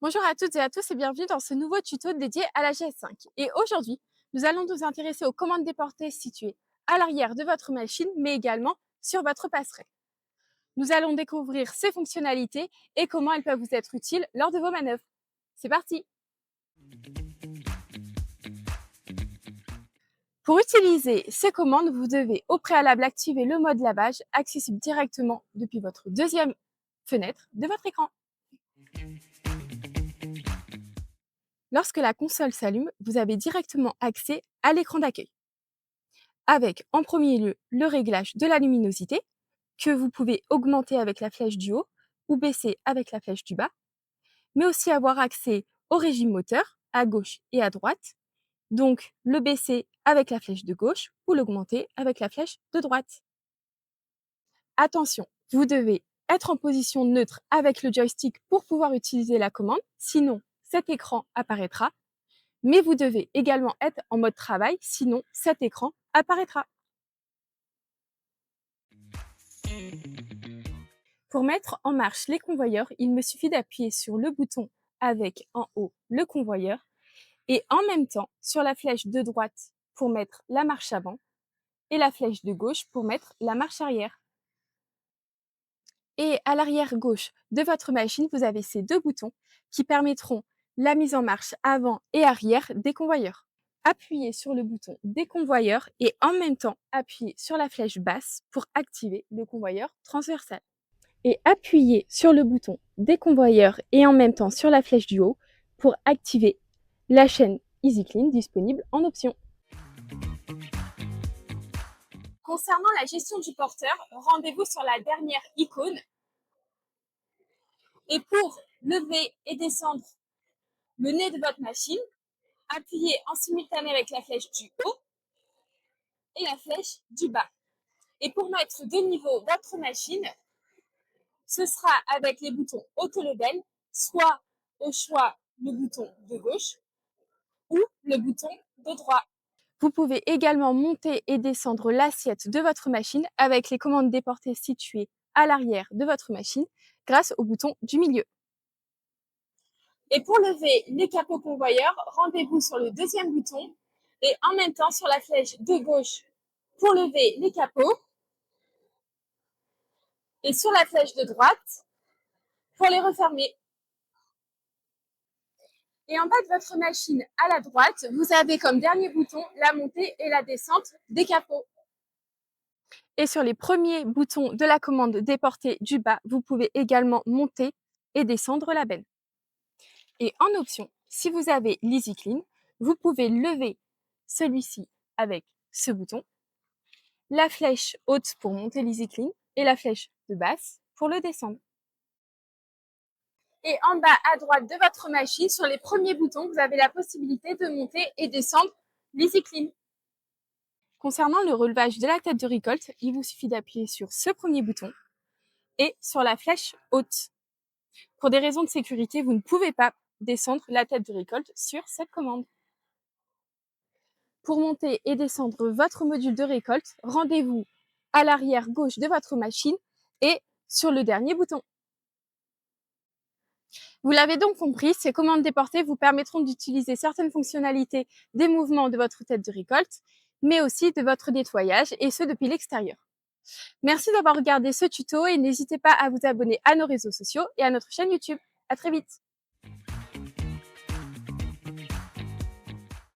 Bonjour à toutes et à tous et bienvenue dans ce nouveau tuto dédié à la GS5. Et aujourd'hui, nous allons nous intéresser aux commandes déportées situées à l'arrière de votre machine, mais également sur votre passerelle. Nous allons découvrir ces fonctionnalités et comment elles peuvent vous être utiles lors de vos manœuvres. C'est parti! Pour utiliser ces commandes, vous devez au préalable activer le mode lavage accessible directement depuis votre deuxième fenêtre de votre écran. Lorsque la console s'allume, vous avez directement accès à l'écran d'accueil, avec en premier lieu le réglage de la luminosité, que vous pouvez augmenter avec la flèche du haut ou baisser avec la flèche du bas, mais aussi avoir accès au régime moteur à gauche et à droite, donc le baisser avec la flèche de gauche ou l'augmenter avec la flèche de droite. Attention, vous devez être en position neutre avec le joystick pour pouvoir utiliser la commande, sinon cet écran apparaîtra, mais vous devez également être en mode travail, sinon cet écran apparaîtra. Pour mettre en marche les convoyeurs, il me suffit d'appuyer sur le bouton avec en haut le convoyeur et en même temps sur la flèche de droite pour mettre la marche avant et la flèche de gauche pour mettre la marche arrière. Et à l'arrière gauche de votre machine, vous avez ces deux boutons qui permettront la mise en marche avant et arrière des convoyeurs. Appuyez sur le bouton des convoyeurs et en même temps appuyez sur la flèche basse pour activer le convoyeur transversal. Et appuyez sur le bouton des convoyeurs et en même temps sur la flèche du haut pour activer la chaîne EasyClean disponible en option. Concernant la gestion du porteur, rendez-vous sur la dernière icône. Et pour lever et descendre le nez de votre machine, appuyez en simultané avec la flèche du haut et la flèche du bas. Et pour mettre de niveau votre machine, ce sera avec les boutons auto-level, soit au choix le bouton de gauche ou le bouton de droite. Vous pouvez également monter et descendre l'assiette de votre machine avec les commandes déportées situées à l'arrière de votre machine grâce au bouton du milieu. Et pour lever les capots convoyeurs, rendez-vous sur le deuxième bouton et en même temps sur la flèche de gauche pour lever les capots et sur la flèche de droite pour les refermer. Et en bas de votre machine à la droite, vous avez comme dernier bouton la montée et la descente des capots. Et sur les premiers boutons de la commande déportée du bas, vous pouvez également monter et descendre la benne. Et en option, si vous avez l'EasyClean, vous pouvez lever celui-ci avec ce bouton, la flèche haute pour monter l'EasyClean et la flèche de basse pour le descendre. Et en bas à droite de votre machine, sur les premiers boutons, vous avez la possibilité de monter et descendre l'EasyClean. Concernant le relevage de la tête de récolte, il vous suffit d'appuyer sur ce premier bouton et sur la flèche haute. Pour des raisons de sécurité, vous ne pouvez pas descendre la tête de récolte sur cette commande. Pour monter et descendre votre module de récolte, rendez-vous à l'arrière gauche de votre machine et sur le dernier bouton. Vous l'avez donc compris, ces commandes déportées vous permettront d'utiliser certaines fonctionnalités des mouvements de votre tête de récolte, mais aussi de votre nettoyage, et ce depuis l'extérieur. Merci d'avoir regardé ce tuto et n'hésitez pas à vous abonner à nos réseaux sociaux et à notre chaîne YouTube. À très vite!